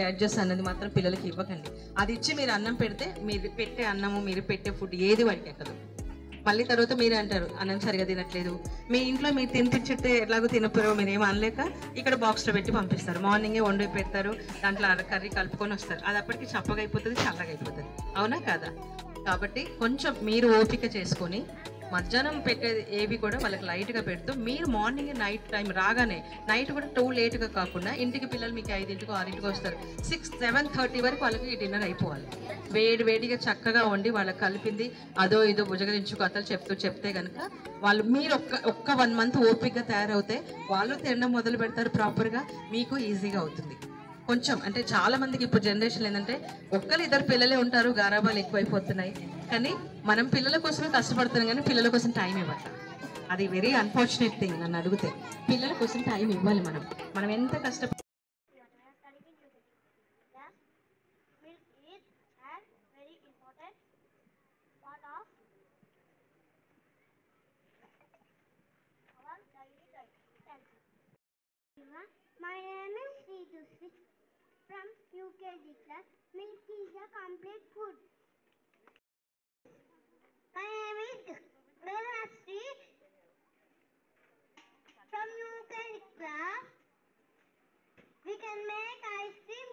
Gadgets అన్నది మాత్రం పిల్లలకి ఇవ్వకండి. అది ఇచ్చి మీరు అన్నం పెడితే మీరు పెట్టే అన్నము, మీరు పెట్టే ఫుడ్ ఏది వాడికి ఎక్కదు. మళ్ళీ తర్వాత మీరే అంటారు అన్నం సరిగా తినట్లేదు. మీ ఇంట్లో మీరు తినిపించితే ఎలాగో తినపోరో మీరు ఏమో అనలేక ఇక్కడ బాక్స్లో పెట్టి పంపిస్తారు. మార్నింగే వండి పెడతారు, దాంట్లో కర్రీ కలుపుకొని వస్తారు. అది అప్పటికి చప్పగా అయిపోతుంది, చల్లగా అయిపోతుంది. అవునా కాదా? కాబట్టి కొంచెం మీరు ఓపిక చేసుకొని మధ్యాహ్నం పెట్టేది ఏవి కూడా వాళ్ళకి లైట్గా పెడుతూ మీరు మార్నింగ్ నైట్ టైం రాగానే నైట్ కూడా టూ లేట్గా కాకుండా ఇంటికి పిల్లలు మీకు 5ంటికో 6ంటికో వస్తారు, 7:30 వరకు వాళ్ళకి ఈ డిన్నర్ అయిపోవాలి. వేడిగా చక్కగా వండి వాళ్ళకి కలిపింది అదో ఇదో భుజగరించు కథలు చెప్తే కనుక వాళ్ళు మీరు ఒక్క 1 మంత్ ఓపికగా తయారవుతే వాళ్ళు తినడం మొదలు పెడతారు ప్రాపర్గా, మీకు ఈజీగా అవుతుంది. కొంచెం అంటే చాలా మందికి ఇప్పుడు జనరేషన్ ఏంటంటే ఒక్కరు 2 పిల్లలే ఉంటారు, గారాబాలు ఎక్కువైపోతున్నాయి. కానీ మనం పిల్లల కోసమే కష్టపడుతున్నాం, కానీ పిల్లల కోసం టైం ఇవ్వాలి. అది వెరీ అన్ఫార్చునేట్ థింగ్. నన్ను అడిగితే పిల్లల కోసం టైం ఇవ్వాలి. మనం ఎంత కష్టపడి My name is Sridusri from UKG class. Milk is a complete food. My name is Vedasri from UKG class. We can make ice cream